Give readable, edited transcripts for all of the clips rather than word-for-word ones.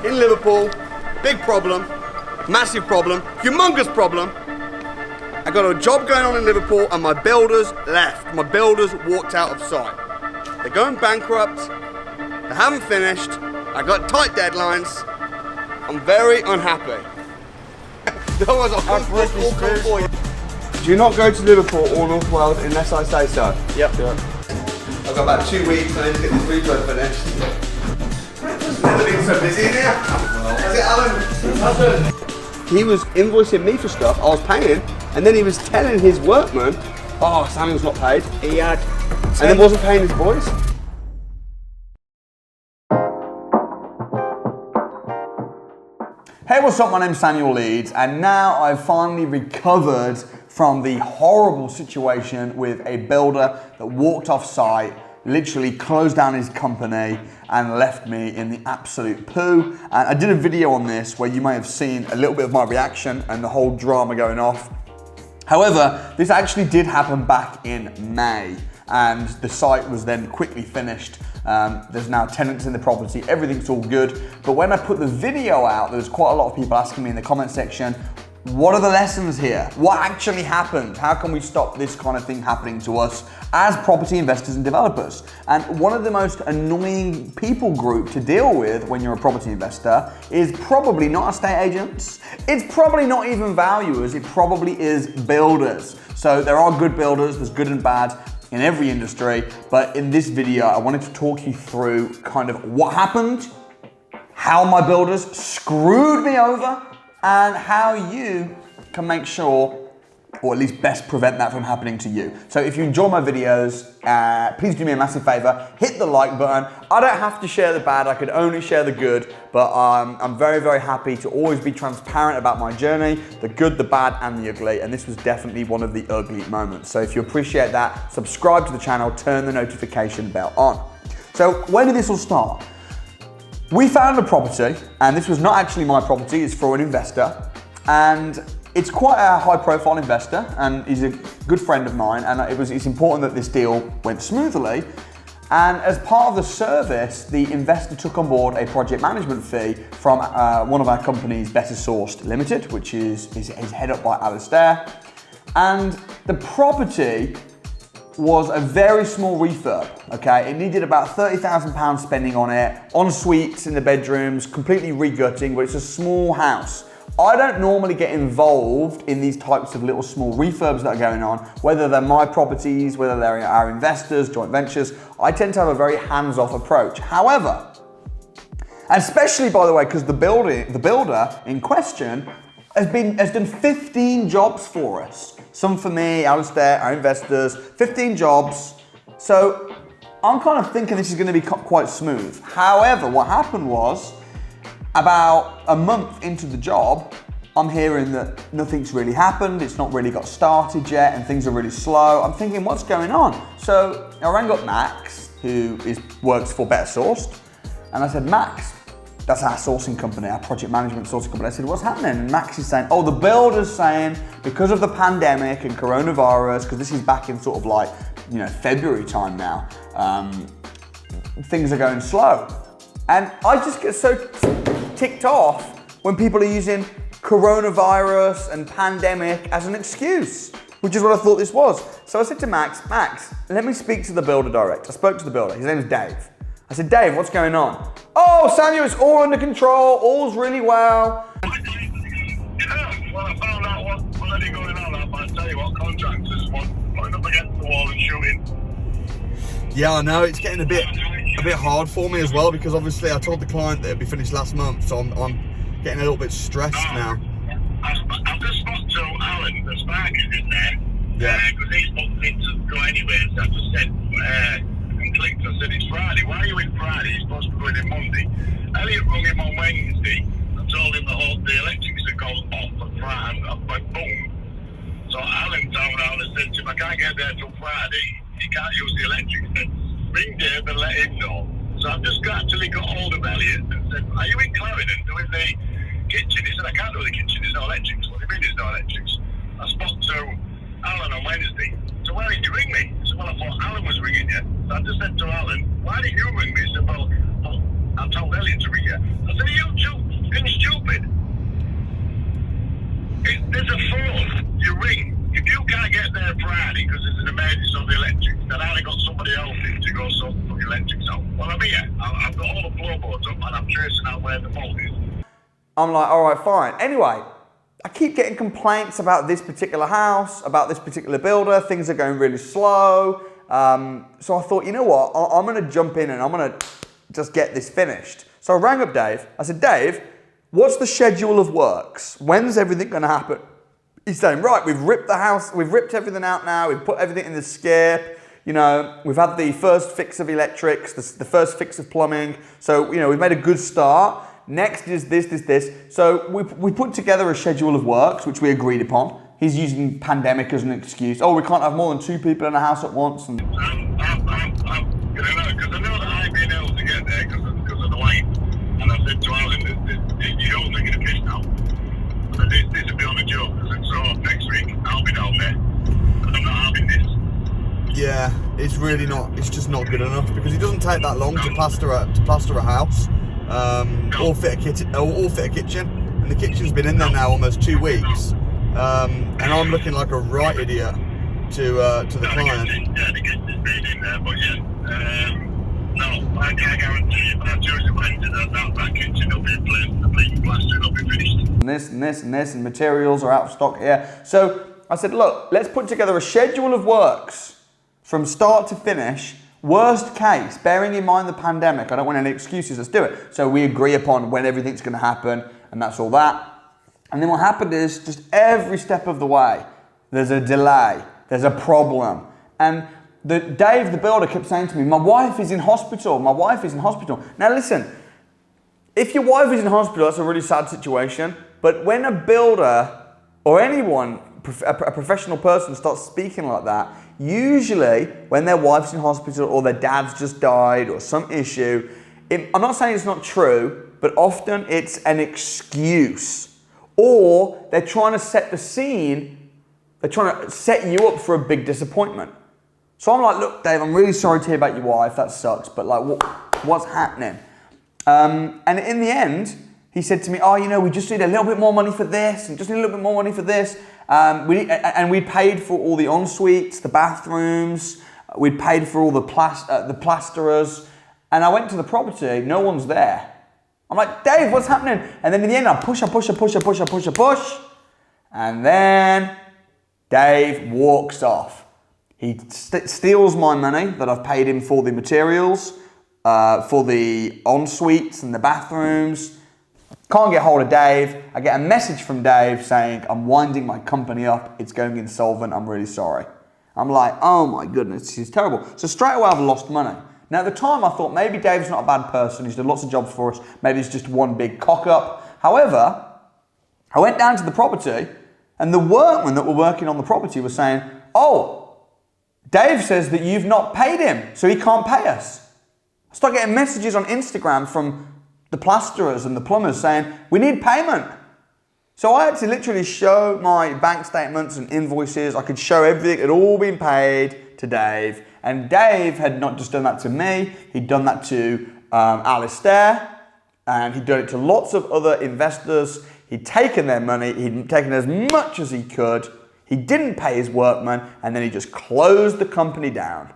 in Liverpool, big problem, massive problem, humongous problem. I got a job going on in Liverpool and my builders left. My builders walked out of sight. They're going bankrupt, they haven't finished, I got tight deadlines. I'm very unhappy. Otherwise I'll come for you. Do not go to Liverpool or North Wales unless I say so. Yep. I've got about 2 weeks and I need to get this refurb finished. It's never been so busy in here. Is it Alan? He was invoicing me for stuff, I was paying, and then he was telling his workman, oh, Samuel's not paid. He had. And then wasn't paying his boys. Hey, what's up? My name's Samuel Leeds, and now I've finally recovered from the horrible situation with a builder that walked off site, literally closed down his company and left me in the absolute poo. And I did a video on this where you may have seen a little bit of my reaction and the whole drama going off. However, this actually did happen back in May, and the site was then quickly finished. There's now tenants in the property, everything's all good. But when I put the video out, there was quite a lot of people asking me in the comment section, what are the lessons here? What actually happened? How can we stop this kind of thing happening to us as property investors and developers? And one of the most annoying people group to deal with when you're a property investor is probably not estate agents. It's probably not even valuers. It probably is builders. So there are good builders, there's good and bad in every industry. But in this video, I wanted to talk you through kind of what happened, how my builders screwed me over, and how you can make sure, or at least best prevent that from happening to you. So if you enjoy my videos, please do me a massive favor, hit the like button. I don't have to share the bad, I could only share the good, but I'm very, very happy to always be transparent about my journey, the good, the bad, and the ugly, and this was definitely one of the ugly moments. So if you appreciate that, subscribe to the channel, turn the notification bell on. So where did this all start? We found a property, and this was not actually my property, it's for an investor, and it's quite a high profile investor, and he's a good friend of mine, and it's important that this deal went smoothly. And as part of the service, the investor took on board a project management fee from one of our companies, Better Sourced Limited, which is head up by Alistair. And the property was a very small refurb, okay? It needed about £30,000 spending on it, en suites in the bedrooms, completely regutting, but it's a small house. I don't normally get involved in these types of little small refurbs that are going on, whether they're my properties, whether they're our investors, joint ventures. I tend to have a very hands-off approach. However, especially by the way, because the builder in question has done 15 jobs for us. Some for me, Alistair, our investors, 15 jobs. So I'm kind of thinking this is going to be quite smooth. However, what happened was, about a month into the job, I'm hearing that nothing's really happened, it's not really got started yet, and things are really slow. I'm thinking, what's going on? So I rang up Max, who works for Better Sourced, and I said, Max, that's our sourcing company, our project management sourcing company. I said, what's happening? And Max is saying, oh, the builder's saying because of the pandemic and coronavirus, because this is back in sort of like, February time now, things are going slow. And I just get so ticked off when people are using coronavirus and pandemic as an excuse, which is what I thought this was. So I said to Max, let me speak to the builder direct. I spoke to the builder, his name is Dave. I said, Dave, what's going on? Oh, Samuel, it's all under control, all's really well. Well, I found out what's bloody going on. I'll tell you what, contractors want putting up against the wall and shooting. Yeah, I know, it's getting a bit hard for me as well, because obviously I told the client that it'd be finished last month, so I'm getting a little bit stressed now. I've just spoke to Alan, the spark is in there. Yeah. Because he's booked in to go anyway, so I just said, and clicked, I said, it's Friday. Why are you in Friday? He's supposed to be going in Monday. Elliot rung him on Wednesday and told him the electrics had gone off for Friday. I went boom. So Alan turned around and said to him, I can't get there till Friday. You can't use the electrics. Then ring Dave and let him know. So I've just actually got hold of Elliot and said, are you in Clarendon doing the kitchen? He said, I can't do the kitchen, there's no electrics. What do you mean there's no electrics? I spoke to Alan on Wednesday. So why didn't you ring me? I said, well, I thought Alan was ringing you. So I just said to Alan, why didn't you ring me? He said, well I told Elliot to ring you. I said, are you two I'm like, all right, fine. Anyway, I keep getting complaints about this particular house, about this particular builder. Things are going really slow. So I thought, you know what? I'm going to jump in and I'm going to just get this finished. So I rang up Dave. I said, Dave, what's the schedule of works? When's everything going to happen? He's saying, right, we've ripped the house, we've ripped everything out now, we've put everything in the skip. You know, we've had the first fix of electrics, the first fix of plumbing. So, you know, we've made a good start. Next is this. So we put together a schedule of works, which we agreed upon. He's using pandemic as an excuse. Oh, we can't have more than 2 people in a house at once. And I'm because I know that I've been able to get there because of the light. And I said to Alan, you don't think it's a piss now. But this will be on a joke. So next week, I'll be down there. And I'm not having this. Yeah, it's really not. It's just not good enough because it doesn't take that long to plaster a house, or fit a kitchen. And the kitchen's been in there now almost 2 weeks, and I'm looking like a right idiot to the client. The kitchen's been in there, but no, I can't guarantee you. But I Tuesday, Wednesday, that kitchen will be in place, the bleeding plaster will be finished. And this, and materials are out of stock here. So I said, look, let's put together a schedule of works from start to finish. Worst case, bearing in mind the pandemic, I don't want any excuses, let's do it. So we agree upon when everything's going to happen, and that's all that. And then what happened is, just every step of the way, there's a delay, there's a problem. And Dave, the builder, kept saying to me, my wife is in hospital. Now listen, if your wife is in hospital, that's a really sad situation. But when a builder or anyone, a professional person, starts speaking like that, usually when their wife's in hospital or their dad's just died or some issue, I'm not saying it's not true, but often it's an excuse. Or they're trying to set the scene, they're trying to set you up for a big disappointment. So I'm like, look, Dave, I'm really sorry to hear about your wife, that sucks, but like, what's happening? And in the end, he said to me, oh, you know, we just need a little bit more money for this, and just need a little bit more money for this. We paid for all the en-suites, the bathrooms, we paid for all the plasterers, and I went to the property, no one's there. I'm like, Dave, what's happening? And then in the end, I push, and then Dave walks off. He steals my money that I've paid him for the materials, for the en-suites and the bathrooms. Can't get hold of Dave. I get a message from Dave saying, I'm winding my company up. It's going insolvent. I'm really sorry. I'm like, oh my goodness, this is terrible. So straight away I've lost money. Now at the time I thought maybe Dave's not a bad person. He's done lots of jobs for us. Maybe it's just one big cock up. However, I went down to the property and the workmen that were working on the property were saying, oh, Dave says that you've not paid him, so he can't pay us. I start getting messages on Instagram from the plasterers and the plumbers saying, we need payment. So I had to literally show my bank statements and invoices. I could show everything had all been paid to Dave. And Dave had not just done that to me, he'd done that to Alistair, and he'd done it to lots of other investors. He'd taken their money, he'd taken as much as he could. He didn't pay his workmen, and then he just closed the company down,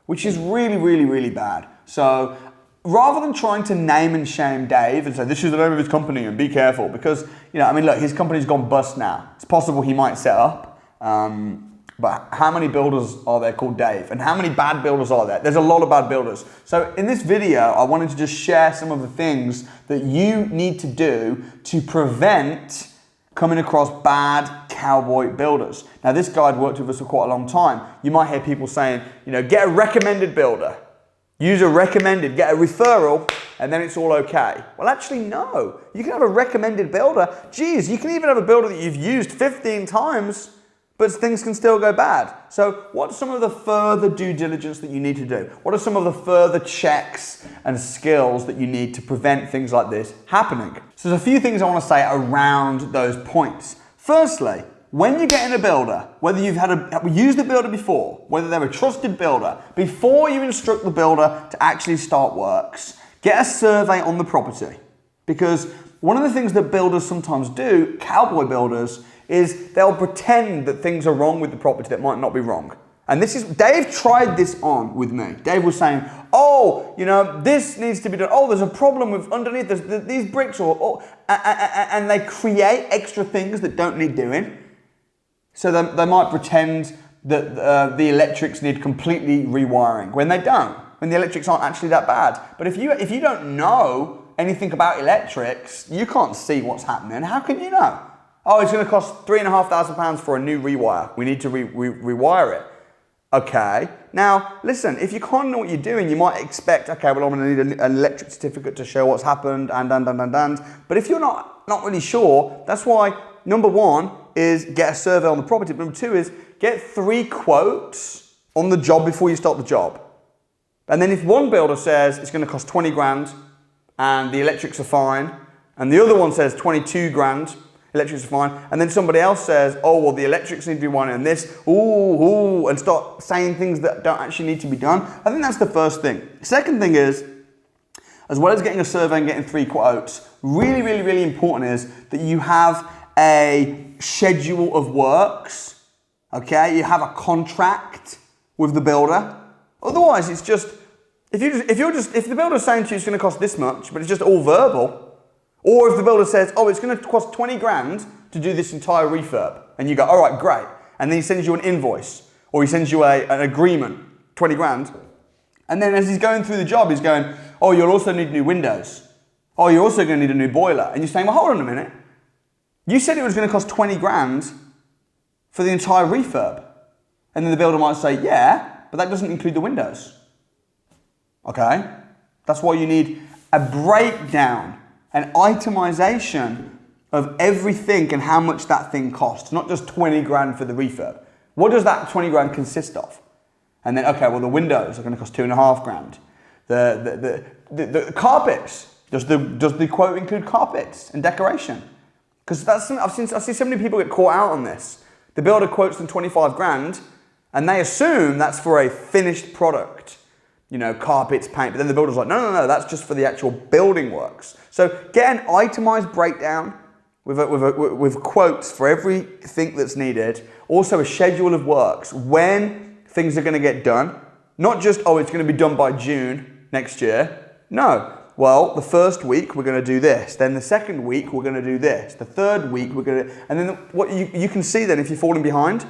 which is really, really, really bad. So rather than trying to name and shame Dave and say, this is the name of his company and be careful, because, you know, I mean, look, his company's gone bust now. It's possible he might set up, but how many builders are there called Dave? And how many bad builders are there? There's a lot of bad builders. So in this video, I wanted to just share some of the things that you need to do to prevent coming across bad cowboy builders. Now, this guy had worked with us for quite a long time. You might hear people saying, you know, get a recommended builder. Use a recommended, get a referral, and then it's all okay. Well, actually, no. You can have a recommended builder. Geez, you can even have a builder that you've used 15 times, but things can still go bad. So what's some of the further due diligence that you need to do? What are some of the further checks and skills that you need to prevent things like this happening? So there's a few things I want to say around those points. Firstly, when you get in a builder, whether you've used a builder before, whether they're a trusted builder, before you instruct the builder to actually start works, get a survey on the property. Because one of the things that builders sometimes do, cowboy builders, is they'll pretend that things are wrong with the property that might not be wrong. And Dave tried this on with me. Dave was saying, oh, this needs to be done. Oh, there's a problem with underneath these bricks, and they create extra things that don't need doing. So they might pretend that the electrics need completely rewiring when they don't, when the electrics aren't actually that bad. But if you don't know anything about electrics, you can't see what's happening. How can you know? Oh, it's going to cost £3,500 for a new rewire. We need to rewire it. Okay. Now, listen, if you can't know what you're doing, you might expect, okay, well, I'm going to need an electric certificate to show what's happened, and. But if you're not really sure, that's why number one is get a survey on the property. Number two is get 3 quotes on the job before you start the job. And then if one builder says it's going to cost 20 grand and the electrics are fine, and the other one says 22 grand, electrics are fine, and then somebody else says, oh, well, the electrics need to be one and this, and start saying things that don't actually need to be done. I think that's the first thing. Second thing is, as well as getting a survey and getting 3 quotes, really, really, really important is that you have a schedule of works, okay? You have a contract with the builder. Otherwise, it's just, if the builder's saying to you it's going to cost this much, but it's just all verbal, or if the builder says, oh, it's going to cost 20 grand to do this entire refurb, and you go, all right, great, and then he sends you an invoice, or he sends you an agreement, 20 grand, and then as he's going through the job, he's going, oh, you'll also need new windows, oh, you're also going to need a new boiler, and you're saying, well, hold on a minute, you said it was going to cost 20 grand for the entire refurb, and then the builder might say, yeah, but that doesn't include the windows, okay? That's why you need a breakdown, an itemization of everything and how much that thing costs, not just 20 grand for the refurb. What does that 20 grand consist of? And then, okay, well, the windows are going to cost 2.5 grand. The carpets, does the quote include carpets and decoration? Because I see so many people get caught out on this. The builder quotes them 25 grand and they assume that's for a finished product. Carpets, paint, but then the builder's like, no, that's just for the actual building works. So get an itemized breakdown with quotes for everything that's needed. Also a schedule of works, when things are going to get done. Not just, oh, it's going to be done by June next year. No. Well, the first week we're going to do this. Then the second week we're going to do this. The third week we're going to, and then what you can see then if you're falling behind.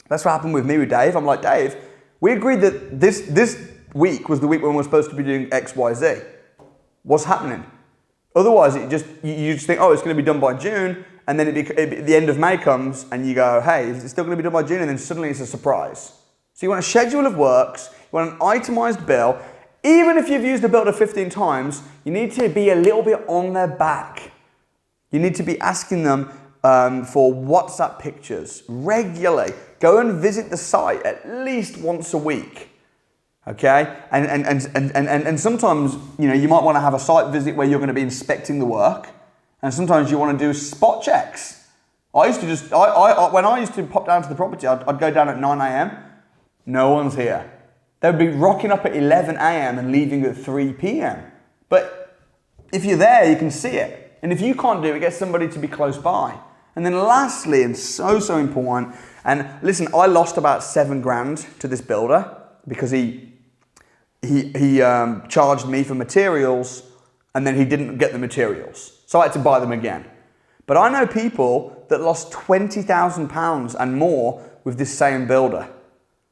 That's what happened with me with Dave. I'm like, Dave, we agreed that this week was the week when we're supposed to be doing X, Y, Z. What's happening? Otherwise, you just think, oh, it's going to be done by June, and then the end of May comes, and you go, hey, is it still going to be done by June? And then suddenly it's a surprise. So you want a schedule of works, you want an itemized bill. Even if you've used a builder 15 times, you need to be a little bit on their back. You need to be asking them for WhatsApp pictures regularly. Go and visit the site at least once a week. Okay, and sometimes you might want to have a site visit where you're going to be inspecting the work, and sometimes you want to do spot checks. I used to when I used to pop down to the property, I'd go down at 9 a.m. No one's here. They'd be rocking up at 11 a.m. and leaving at 3 p.m. But if you're there, you can see it, and if you can't do it, get somebody to be close by. And then lastly, and so important, and listen, I lost about 7 grand to this builder because he charged me for materials and then he didn't get the materials. So I had to buy them again. But I know people that lost £20,000 and more with this same builder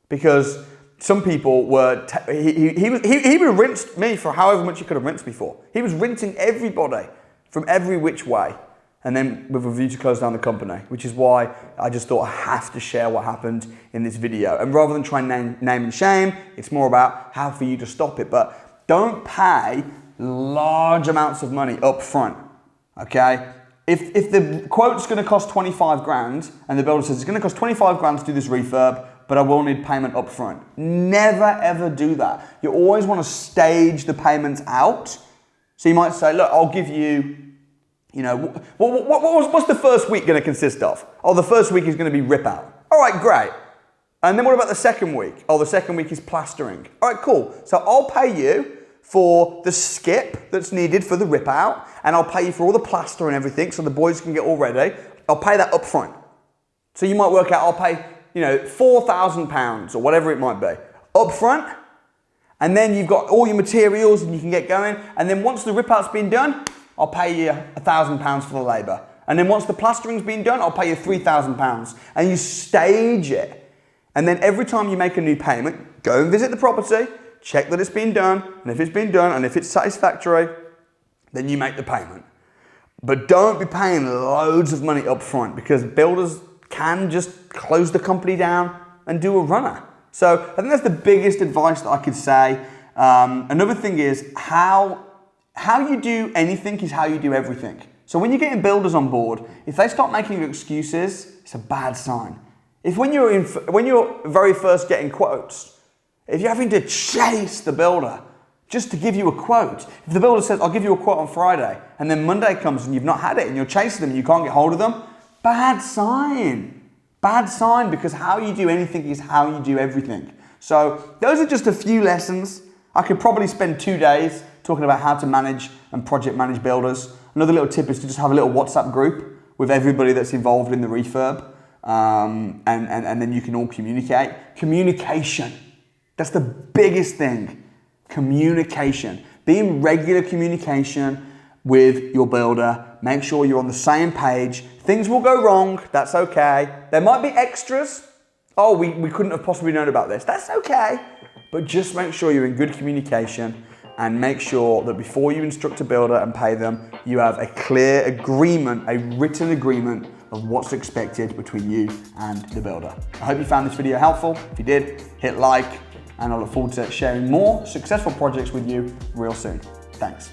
because some people were, he would rinse me for however much he could have rinsed me for. He was rinsing everybody from every which way. And then with a view to close down the company, which is why I just thought I have to share what happened in this video. And rather than try and name and shame, it's more about how for you to stop it. But don't pay large amounts of money up front, okay? If the quote's going to cost 25 grand and the builder says it's going to cost 25 grand to do this refurb, but I will need payment up front. Never ever do that. You always want to stage the payments out. So you might say, look, I'll give you, what's the first week going to consist of? Oh, the first week is going to be rip out. All right, great. And then what about the second week? Oh, the second week is plastering. All right, cool. So I'll pay you for the skip that's needed for the rip out, and I'll pay you for all the plaster and everything so the boys can get all ready. I'll pay that up front. So you might work out, I'll pay you know, £4,000 or whatever it might be up front, and then you've got all your materials and you can get going, and then once the rip out's been done, I'll pay you £1,000 for the labour. And then once the plastering's been done, I'll pay you £3,000. And you stage it. And then every time you make a new payment, go and visit the property, check that it's been done, and if it's been done and if it's satisfactory, then you make the payment. But don't be paying loads of money up front, because builders can just close the company down and do a runner. So I think that's the biggest advice that I could say. Another thing is how you do anything is how you do everything. So when you're getting builders on board, if they start making excuses, it's a bad sign. If when you're very first getting quotes, if you're having to chase the builder just to give you a quote, if the builder says, I'll give you a quote on Friday, and then Monday comes and you've not had it and you're chasing them and you can't get hold of them, bad sign. Bad sign, because how you do anything is how you do everything. So those are just a few lessons. I could probably spend 2 days talking about how to manage and project manage builders. Another little tip is to just have a little WhatsApp group with everybody that's involved in the refurb, and then you can all communicate. Communication, that's the biggest thing. Communication. Be in regular communication with your builder. Make sure you're on the same page. Things will go wrong, that's okay. There might be extras. Oh, we couldn't have possibly known about this. That's okay. But just make sure you're in good communication, and make sure that before you instruct a builder and pay them, you have a clear agreement, a written agreement of what's expected between you and the builder. I hope you found this video helpful. If you did, hit like, and I look forward to sharing more successful projects with you real soon. Thanks.